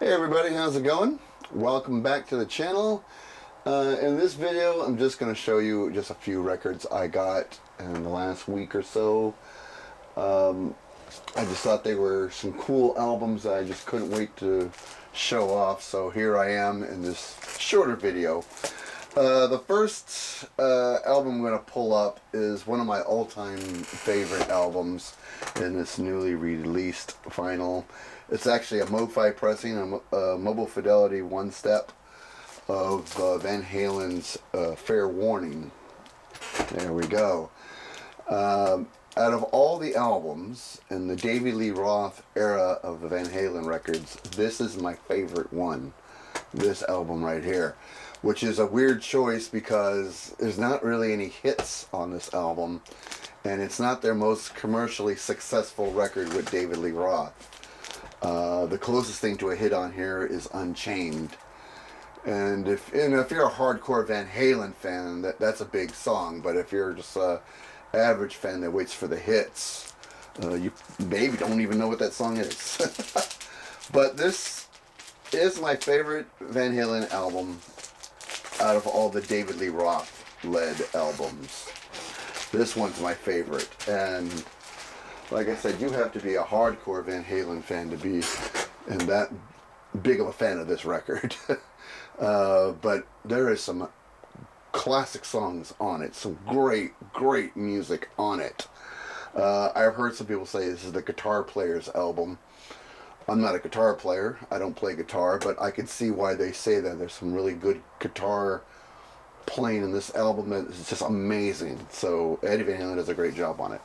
Hey everybody, how's it going? Welcome back to the channel. In this video, I'm just going to show you just a few records I got in the last week or so. I just thought they were some cool albums that I just couldn't wait to show off, so here I am in this shorter video. The first album I'm going to pull up is one of my all-time favorite albums in this newly released vinyl. It's actually a Mo-Fi pressing, a Mobile Fidelity one-step of Van Halen's Fair Warning. There we go. Out of all the albums in the David Lee Roth era of the Van Halen records, this is my favorite one. This album right here. Which is a weird choice because there's not really any hits on this album. And it's not their most commercially successful record with David Lee Roth. The closest thing to a hit on here is Unchained. And if you're a hardcore Van Halen fan, that's a big song. But if you're just a average fan that waits for the hits, you maybe don't even know what that song is. But this is my favorite Van Halen album out of all the David Lee Roth led albums. This one's my favorite. And like I said, you have to be a hardcore Van Halen fan to be that big of a fan of this record. But there is some classic songs on it. Some great music on it. I've heard some people say this is the guitar player's album. I'm not a guitar player. I don't play guitar, but I can see why they say that. There's some really good guitar playing in this album that is just amazing. So Eddie Van Halen does a great job on it.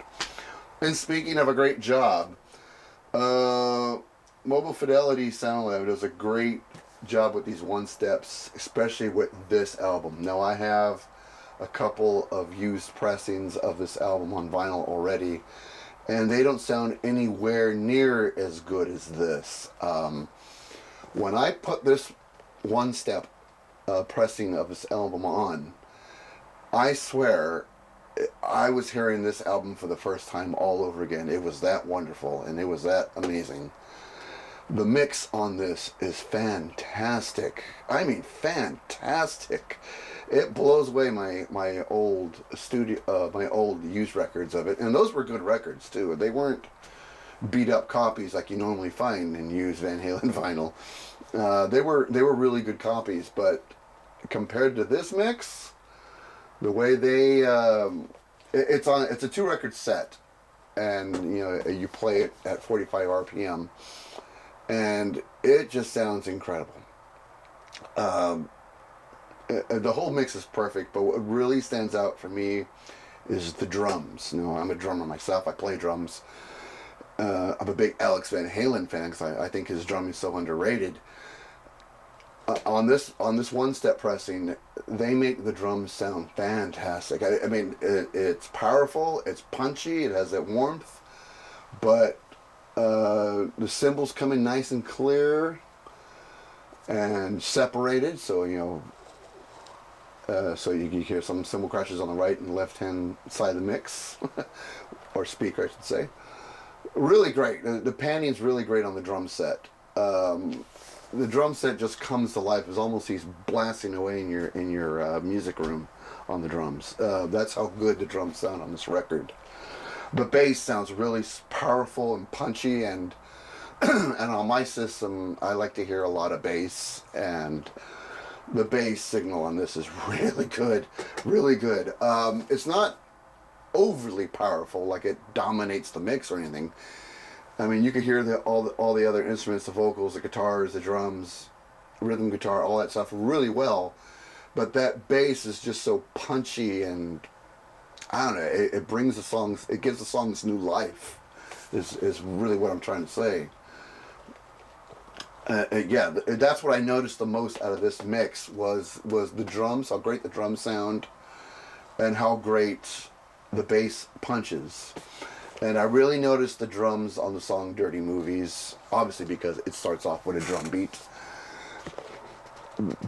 And speaking of a great job, Mobile Fidelity Sound Lab does a great job with these one-steps, especially with this album. Now I have a couple of used pressings of this album on vinyl already, and they don't sound anywhere near as good as this. When I put this one-step pressing of this album on, I swear I was hearing this album for the first time all over again. It was that wonderful, and it was that amazing. The mix on this is fantastic. I mean, fantastic. It blows away my old studio, my old used records of it, and those were good records too. They weren't beat up copies like you normally find in used Van Halen vinyl. They were really good copies, but compared to this mix, the way they it's a 2-record set, and you play it at 45 RPM, and it just sounds incredible. The whole mix is perfect, but what really stands out for me is the drums. I'm a drummer myself. I play drums. I'm a big Alex Van Halen fan because I think his drumming is so underrated. On this one-step pressing, they make the drums sound fantastic. I mean, it's powerful, it's punchy, it has that warmth, but the cymbals come in nice and clear and separated, so so you can hear some cymbal crashes on the right and left hand side of the mix, or speaker, I should say. Really great. The panning really great on the drum set. The drum set just comes to life. It's almost he's blasting away in your music room on the drums. That's how good the drums sound on this record. The bass sounds really powerful and punchy, and and on my system, I like to hear a lot of bass, and the bass signal on this is really good, really good. It's not overly powerful, like it dominates the mix or anything. I mean, you could hear all the other instruments, the vocals, the guitars, the drums, rhythm guitar, all that stuff really well. But that bass is just so punchy, and I don't know, it brings the songs, it gives the songs new life, is really what I'm trying to say. Yeah, that's what I noticed the most out of this mix was the drums, how great the drums sound, and how great the bass punches. And I really noticed the drums on the song Dirty Movies, obviously because it starts off with a drum beat.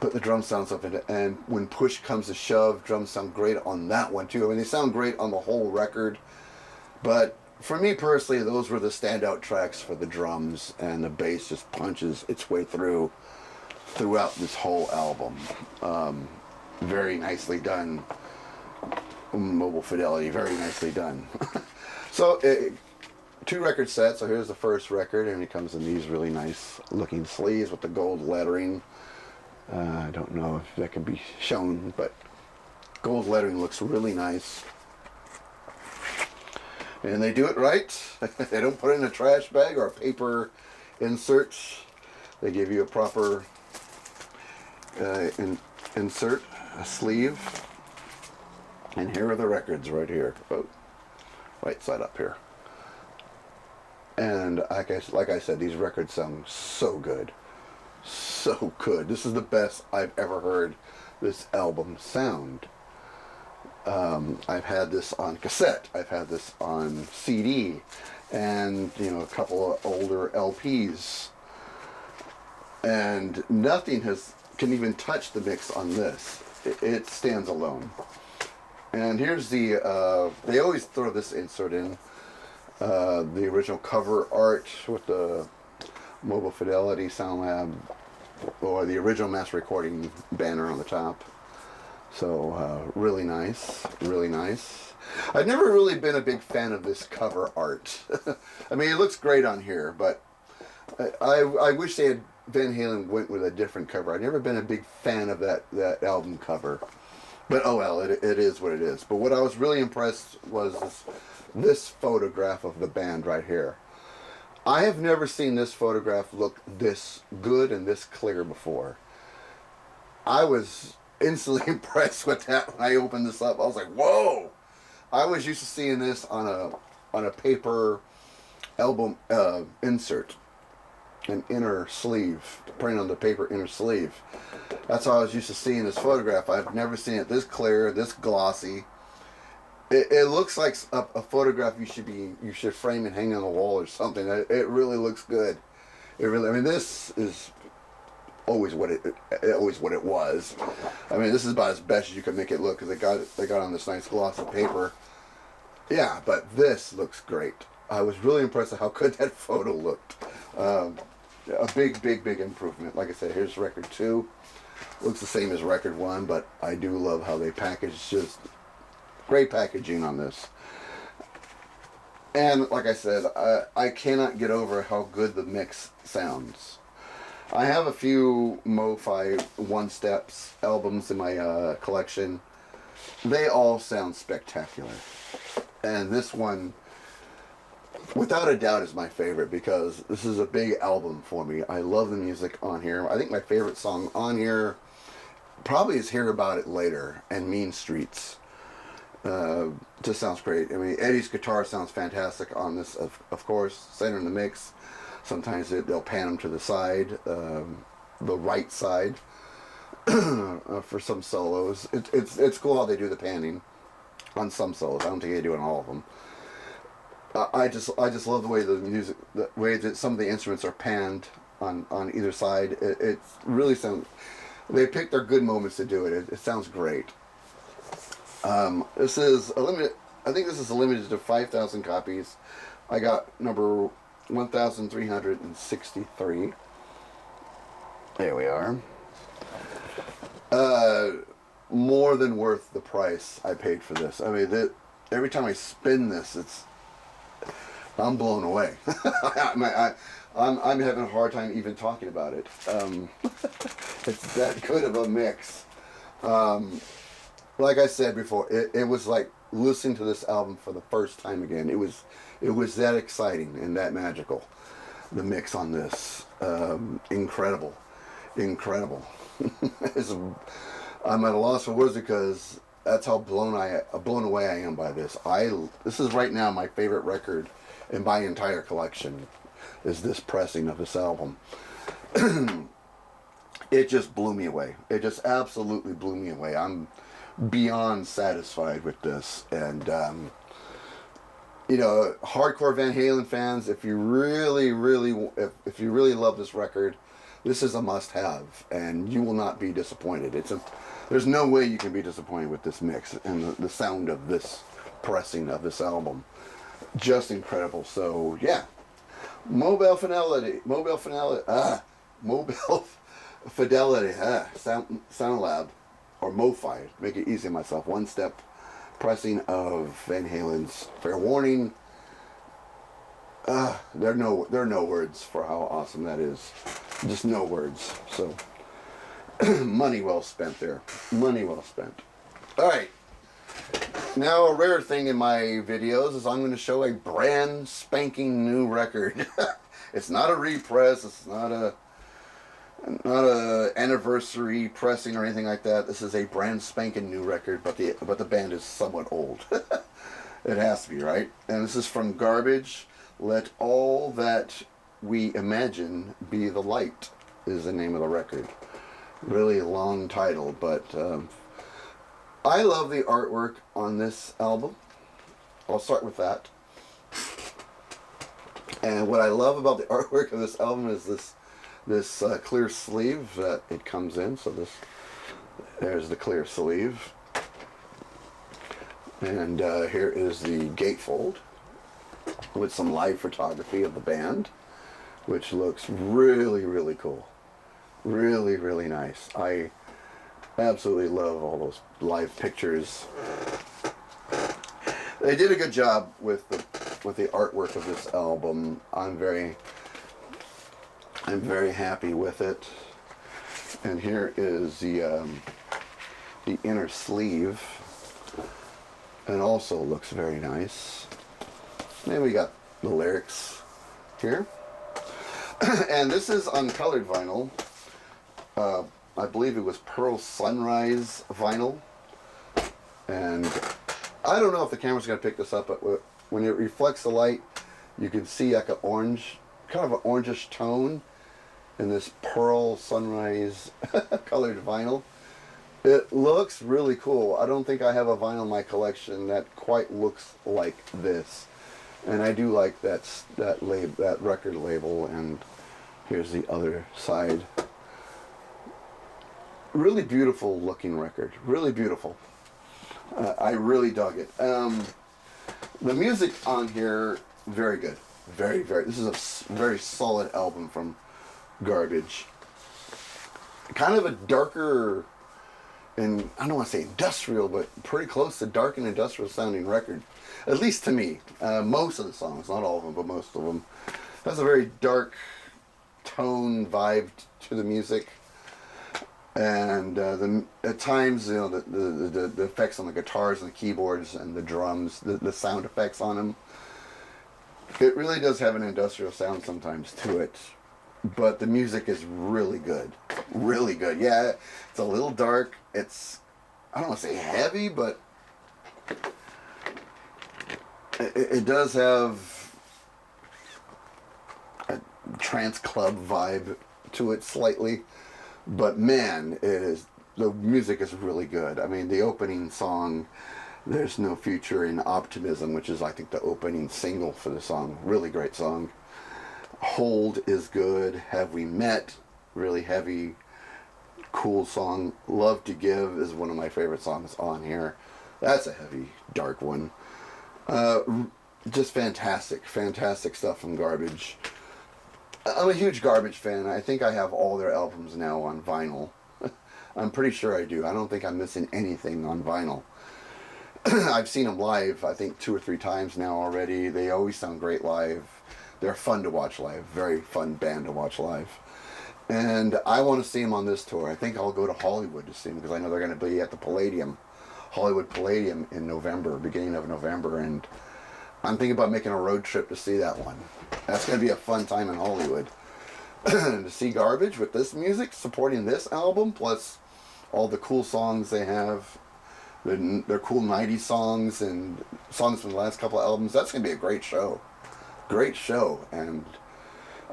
But the drums sound something, and when push comes to shove, drums sound great on that one too. I mean, they sound great on the whole record, but for me personally, those were the standout tracks for the drums, and the bass just punches its way throughout this whole album. Very nicely done. Mobile Fidelity, very nicely done. So, 2 record sets. So here's the first record, and it comes in these really nice looking sleeves with the gold lettering. I don't know if that can be shown, but gold lettering looks really nice. And they do it right. They don't put it in a trash bag or a paper insert. They give you a proper insert, a sleeve. And here are the records right here. Oh, right side up here. And like I said, these records sound so good. So good. This is the best I've ever heard this album sound. I've had this on cassette. I've had this on CD. And, you know, a couple of older LPs. And nothing can even touch the mix on this. It stands alone. And here's the, they always throw this insert in. The original cover art with the Mobile Fidelity Sound Lab, or the original master recording banner on the top. So really nice, really nice. I've never really been a big fan of this cover art. I mean, it looks great on here, but I wish they had Van Halen went with a different cover. I've never been a big fan of that album cover. But oh well, it is what it is. But what I was really impressed was this photograph of the band right here. I have never seen this photograph look this good and this clear before. I was instantly impressed with that when I opened this up. I was like, whoa! I was used to seeing this on a paper album insert, an inner sleeve, print on the paper inner sleeve. That's how I was used to seeing this photograph. I've never seen it this clear, this glossy. It looks like a photograph you should frame and hang on the wall or something. It really looks good. I mean, this is always what it was. I mean, this is about as best as you can make it look, because they got on this nice glossy paper. Yeah, but this looks great. I was really impressed with how good that photo looked. A big improvement. Like I said, here's record 2. Looks the same as record 1, but I do love how they package. Just great packaging on this. And like I said, I cannot get over how good the mix sounds. I have a few Mo-Fi one-steps albums in my collection. They all sound spectacular. And this one, without a doubt, is my favorite, because this is a big album for me. I love the music on here. I think my favorite song on here probably is Hear About It Later and Mean Streets. Just sounds great. I mean, Eddie's guitar sounds fantastic on this, of course, center in the mix. Sometimes they'll pan them to the side, the right side, for some solos. It's cool how they do the panning on some solos. I don't think they do it on all of them. I just love the way the music, the way that some of the instruments are panned on either side. It really sounds. They pick their good moments to do it. It sounds great. This is a limited. I think this is limited to 5,000 copies. I got number 1,363. There we are. More than worth the price I paid for this. I mean, every time I spin this, I'm blown away. I'm having a hard time even talking about it. It's that good of a mix. Like I said before, it was like listening to this album for the first time again. It was that exciting and that magical. The mix on this, incredible. I'm at a loss for words, because that's how blown away I am by this. This is right now my favorite record in my entire collection, is this pressing of this album. It just blew me away. It just absolutely blew me away. I'm beyond satisfied with this. And you know, hardcore Van Halen fans, if you really love this record, this is a must-have, and you will not be disappointed. There's no way you can be disappointed with this mix and the sound of this pressing of this album. just incredible. So yeah, mobile fidelity, mobile fidelity, sound lab, or MoFi. Make it easy on myself. One step pressing of Van Halen's Fair Warning. There are no words for how awesome that is. Just no words. So money well spent there. Money well spent. All right. Now, a rare thing in my videos is I'm going to show a brand spanking new record. It's not a repress. It's not a anniversary pressing or anything like that. This is a brand spanking new record, but the band is somewhat old. It has to be, right? And this is from Garbage. Let All That We Imagine Be the Light is the name of the record. Really long title, but I love the artwork on this album. I'll start with that. And what I love about the artwork of this album is this clear sleeve that it comes in. So there's the clear sleeve. And here is the gatefold with some live photography of the band, which looks really, really cool. Really, really nice. I absolutely love all those live pictures. They did a good job with the artwork of this album. I'm very happy with it. And here is the inner sleeve, and also looks very nice. Then we got the lyrics here. And this is uncolored vinyl. I believe it was Pearl Sunrise vinyl. And I don't know if the camera's going to pick this up, but when it reflects the light, you can see like an orange, kind of an orangish tone in this Pearl Sunrise colored vinyl. It looks really cool. I don't think I have a vinyl in my collection that quite looks like this. And I do like that record label. And here's the other side. Really beautiful looking record. Really beautiful. I really dug it. The music on here, very good. Very, very. This is a very solid album from Garbage. Kind of a darker, and I don't want to say industrial, but pretty close to dark and industrial sounding record. At least to me. Most of the songs, not all of them, but most of them. Has a very dark tone vibe to the music. And at times, you know, the effects on the guitars and the keyboards and the drums, the sound effects on them, it really does have an industrial sound sometimes to it. But the music is really good. Really good. Yeah, it's a little dark. It's, I don't want to say heavy, but it does have a trance club vibe to it slightly. But man, the music is really good. I mean, the opening song, There's No Future in Optimism, which is, I think, the opening single for the song. Really great song. Hold is good. Have We Met? Really heavy, cool song. Love to Give is one of my favorite songs on here. That's a heavy, dark one. Just fantastic, fantastic stuff from Garbage. I'm a huge Garbage fan. I think I have all their albums now on vinyl. I'm pretty sure I do. I don't think I'm missing anything on vinyl. I've seen them live, I think 2 or 3 times now already. They always sound great live. They're fun to watch live. Very fun band to watch live. And I want to see them on this tour. I think I'll go to Hollywood to see them because I know they're going to be at the Palladium, Hollywood Palladium in November, beginning of November. And I'm thinking about making a road trip to see that one. That's going to be a fun time in Hollywood. To see Garbage with this music, supporting this album, plus all the cool songs they have. Their cool 90s songs and songs from the last couple of albums. That's going to be a great show. Great show. And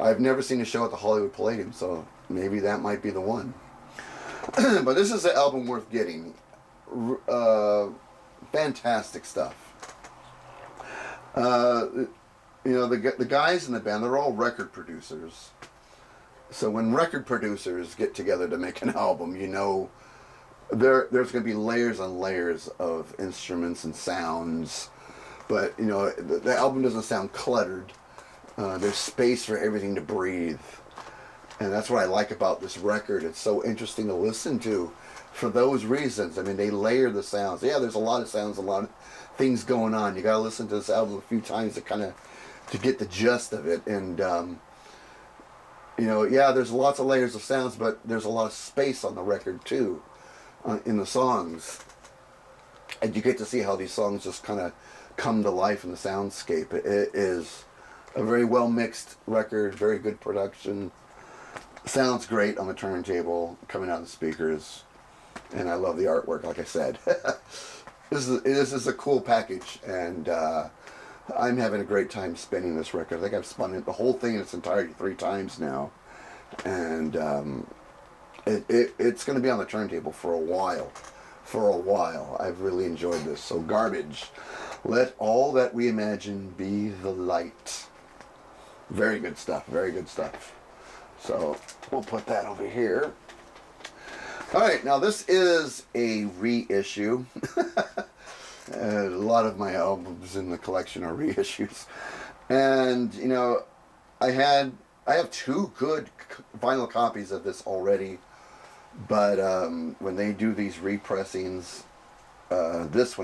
I've never seen a show at the Hollywood Palladium, so maybe that might be the one. But this is an album worth getting. Fantastic stuff. You know, the guys in the band, they're all record producers. So when record producers get together to make an album, you know, there's going to be layers and layers of instruments and sounds But, you know, the album doesn't sound cluttered. There's space for everything to breathe. And that's what I like about this record. It's so interesting to listen to for those reasons. I mean, they layer the sounds. Yeah, there's a lot of sounds, a lot of things going on. You got to listen to this album a few times to kind of to get the gist of it. And, you know, yeah, there's lots of layers of sounds, but there's a lot of space on the record, too, in the songs. And you get to see how these songs just kind of come to life in the soundscape. It is a very well mixed record, very good production. Sounds great on the turntable, coming out of the speakers, and I love the artwork. Like I said, this is a cool package, and I'm having a great time spinning this record. I think I've spun it the whole thing in its entirety 3 times now, and it's going to be on the turntable for a while. For a while, I've really enjoyed this. So, Garbage. Let all that we imagine be the light. Very good stuff. Very good stuff. So we'll put that over here. All right, now this is a reissue. A lot of my albums in the collection are reissues, and you know, I have 2 good vinyl copies of this already, but when they do these repressings, this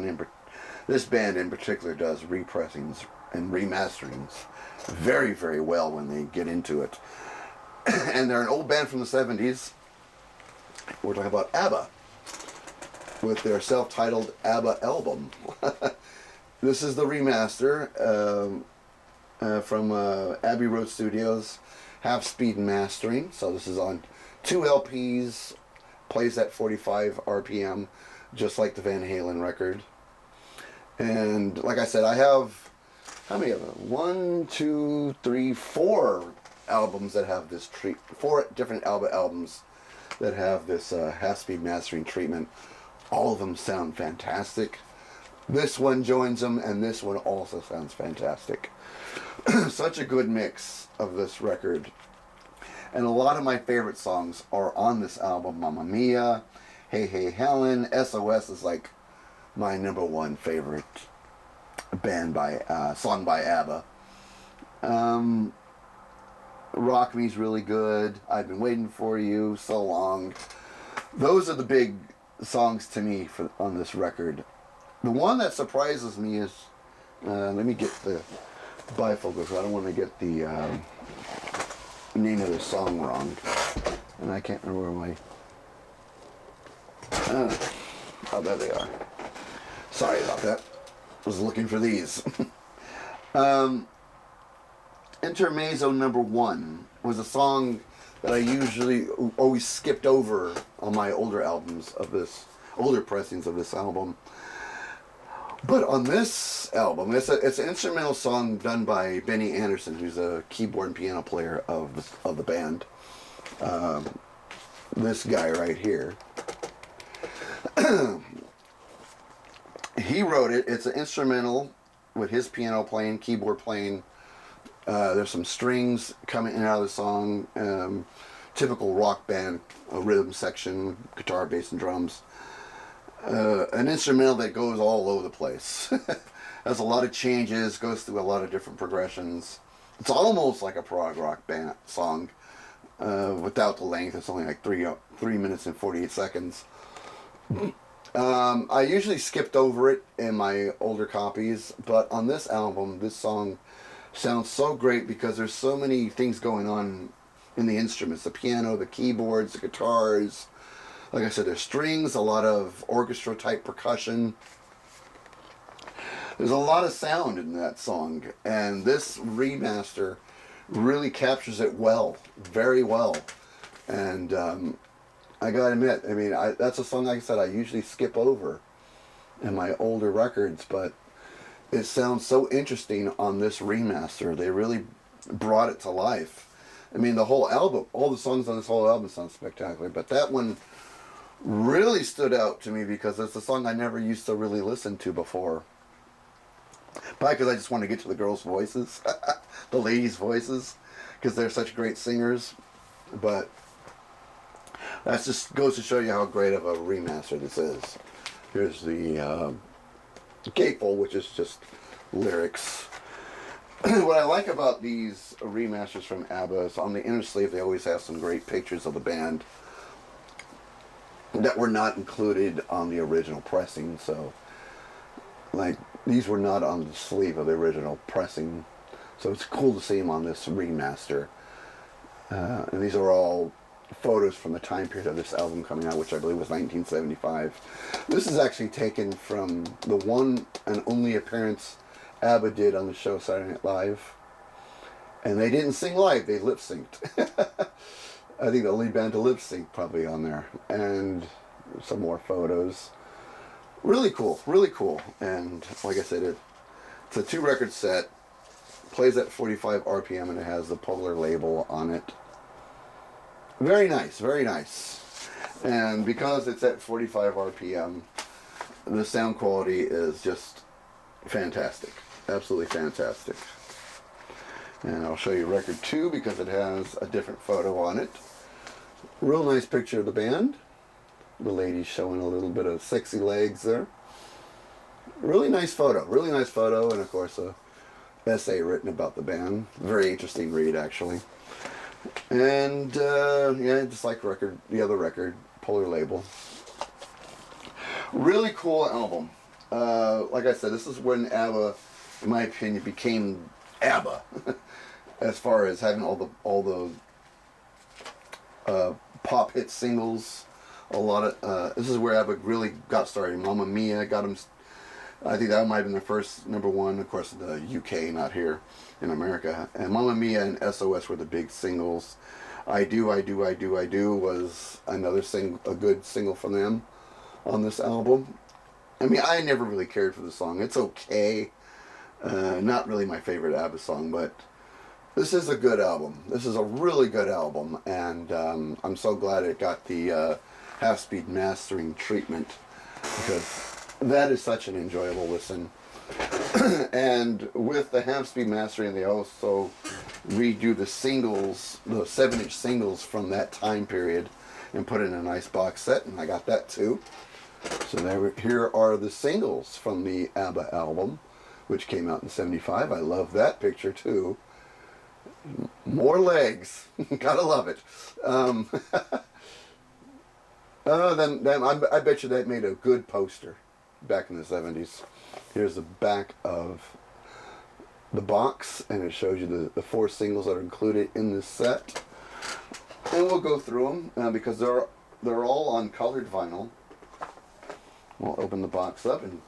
band in particular does repressings and remasterings very, very well when they get into it. And they're an old band from the 70s. We're talking about ABBA with their self-titled ABBA album. This is the remaster from Abbey Road Studios, Half Speed Mastering. So this is on 2 LPs, plays at 45 RPM, just like the Van Halen record. And like I said, I have, how many of them? 1, 2, 3, 4 albums that have this 4 different ABBA albums that have this half-speed mastering treatment. All of them sound fantastic. This one joins them, and this one also sounds fantastic. Such a good mix of this record. And a lot of my favorite songs are on this album. Mamma Mia, Hey Hey Helen, SOS is like my #1 favorite song by ABBA. Rock Me's really good. I've Been Waiting for You, So Long. Those are the big songs to me on this record. The one that surprises me is, let me get the bifocal, I don't want to get the name of the song wrong. And I can't remember where my... oh, there they are. Sorry about that. I was looking for these. Intermezzo #1 was a song that I usually always skipped over on my older pressings of this album. But on this album, it's an instrumental song done by Benny Anderson, who's a keyboard and piano player of the band. This guy right here. He wrote it. It's an instrumental with his piano playing, keyboard playing. There's some strings coming in and out of the song. Typical rock band, a rhythm section, guitar, bass, and drums. An instrumental that goes all over the place. Has a lot of changes, goes through a lot of different progressions. It's almost like a prog rock band song, without the length. It's only like 3 minutes and 48 seconds. I usually skipped over it in my older copies, but on this album, this song sounds so great because there's so many things going on in the instruments. The piano, the keyboards, the guitars. Like I said, there's strings, a lot of orchestra type percussion. There's a lot of sound in that song, and this remaster really captures it well, very well. And I gotta admit, I mean, that's a song, like I said, I usually skip over in my older records, but it sounds so interesting on this remaster. They really brought it to life. I mean, the whole album, all the songs on this whole album sound spectacular, but that one really stood out to me because it's a song I never used to really listen to before. Probably because I just want to get to the girls' voices, the ladies' voices, because they're such great singers. But that just goes to show you how great of a remaster this is. Here's the gatefold, which is just lyrics. What I like about these remasters from ABBA is on the inner sleeve they always have some great pictures of the band that were not included on the original pressing. So, like, these were not on the sleeve of the original pressing. So it's cool to see them on this remaster. And these are all photos from the time period of this album coming out, which I believe was 1975. This is actually taken from the one and only appearance ABBA did on the show Saturday Night Live. And they didn't sing live, they lip-synced. I think the lead band to lip-sync probably on there. And some more photos. Really cool, really cool. And like I said, it's a 2-record set. Plays at 45 RPM and it has the Polar label on it. Very nice, very nice. And because it's at 45 RPM, the sound quality is just fantastic. Absolutely fantastic. And I'll show you record 2 because it has a different photo on it. Real nice picture of the band. The lady's showing a little bit of sexy legs there. Really nice photo, and of course a essay written about the band. Very interesting read, actually. And yeah, just like the other record, Polar label. Really cool album. Like I said, this is when ABBA, in my opinion, became ABBA, as far as having all the pop hit singles. A lot of this is where ABBA really got started. Mamma Mia got them. I think that might have been the first #1, of course, in the UK, not here in America. And Mamma Mia and SOS were the big singles. I Do, I Do, I Do, I Do was another a good single from them on this album. I mean, I never really cared for the song. It's okay. Not really my favorite ABBA song, but this is a good album. This is a really good album, and I'm so glad it got the half-speed mastering treatment, because that is such an enjoyable listen. And with the half-speed mastering, they also redo the singles, the 7-inch singles from that time period, and put it in a nice box set, and I got that too. So here are the singles from the ABBA album, which came out in '75. I love that picture too. More legs. Gotta love it. I bet you that made a good poster back in the '70s. Here's the back of the box, and it shows you the 4 singles that are included in this set. And we'll go through them because they're all on colored vinyl. We'll open the box up and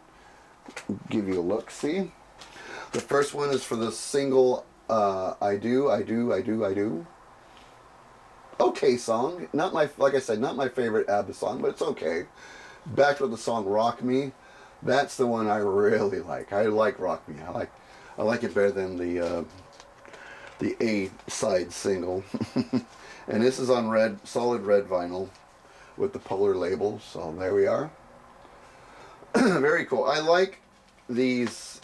give you a look. See, the first one is for the single "I Do, I Do, I Do, I Do." Okay song, like I said, not my favorite ABBA song, but it's okay. Back with the song "Rock Me," that's the one I really like. I like "Rock Me." I like it better than the A side single. And this is on solid red vinyl with the Polar label. So there we are. Very cool. I like these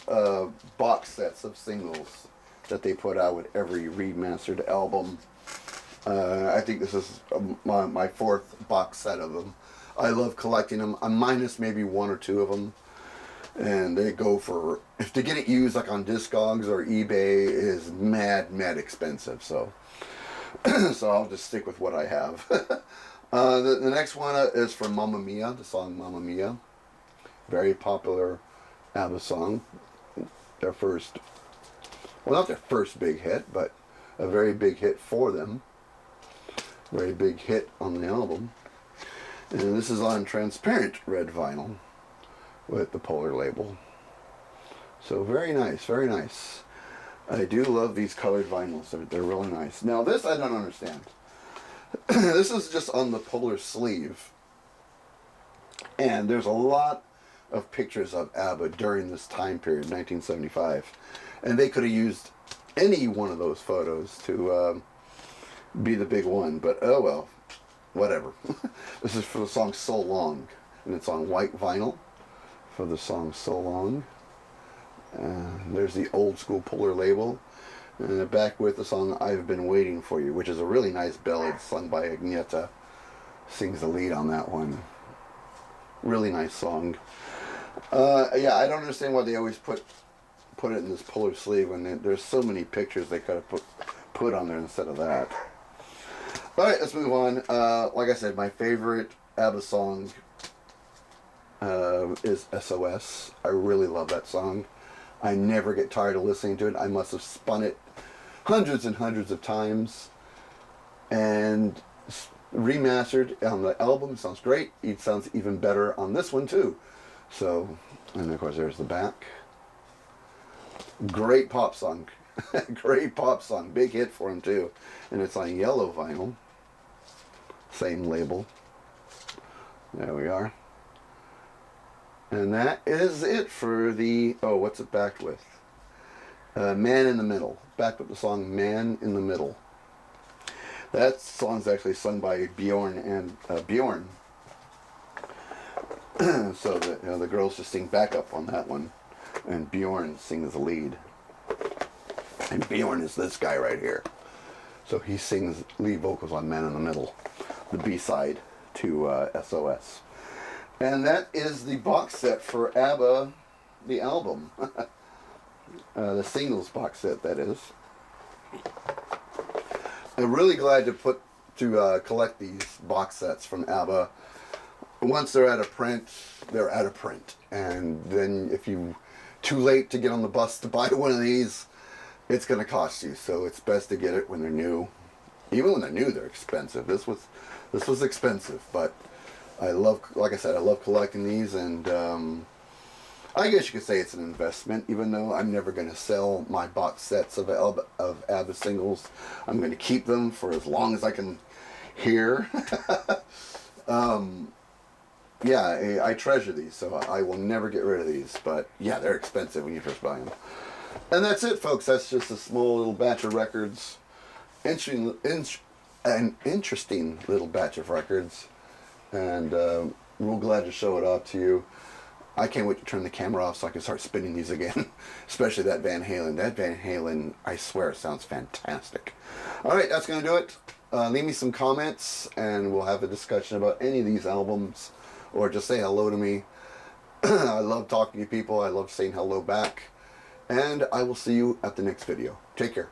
box sets of singles that they put out with every remastered album. I think this is my 4th box set of them. I love collecting them. I'm minus maybe 1 or 2 of them. And they go for, if to get it used like on Discogs or eBay is mad expensive. So so I'll just stick with what I have. The next one is from Mamma Mia, the song Mamma Mia. Very popular ABBA song. Their first, well, not their first big hit, but a very big hit for them. Very big hit on the album. And this is on transparent red vinyl with the Polar label. So very nice, very nice. I do love these colored vinyls. They're really nice. Now this I don't understand. This is just on the Polar sleeve. And there's a lot of pictures of ABBA during this time period, 1975. And they could have used any one of those photos to be the big one. But oh well, whatever. This is for the song So Long. And it's on white vinyl for the song So Long. There's the old school Polar label. And back with the song I've Been Waiting For You, which is a really nice ballad sung by Agneta. Sings the lead on that one. Really nice song. Yeah, I don't understand why they always put put it in this puller sleeve when there's so many pictures they could have put on there instead of that. Alright, let's move on. Like I said, my favorite ABBA song is SOS. I really love that song. I never get tired of listening to it. I must have spun it hundreds and hundreds of times. And remastered on the album sounds great. It sounds even better on this one too. So, and of course there's the back. Great pop song. Great pop song. Big hit for him too. And it's on yellow vinyl. Same label. There we are. And that is it for the, oh, what's it backed with? Man in the Middle. Backed with the song Man in the Middle. That song's actually sung by Bjorn and Bjorn. So the girls just sing backup on that one. And Bjorn sings the lead. And Bjorn is this guy right here. So he sings lead vocals on Man in the Middle. The B-side to SOS. And that is the box set for ABBA, the album. The singles box set, that is. I'm really glad to collect these box sets from ABBA. Once they're out of print, they're out of print. And then if you're too late to get on the bus to buy one of these, it's going to cost you. So it's best to get it when they're new. Even when they're new, they're expensive. This was expensive, but I love, like I said, I love collecting these, and I guess you could say it's an investment, even though I'm never going to sell my box sets of ABBA singles. I'm going to keep them for as long as I can hear. Yeah, I treasure these, so I will never get rid of these, but yeah, they're expensive when you first buy them. And that's it, folks. That's just a small little batch of records. An interesting little batch of records. And real glad to show it off to you. I can't wait to turn the camera off so I can start spinning these again. Especially that Van Halen. That Van Halen, I swear, sounds fantastic. Alright, that's going to do it. Leave me some comments and we'll have a discussion about any of these albums. Or just say hello to me. I love talking to people. I love saying hello back. And I will see you at the next video. Take care.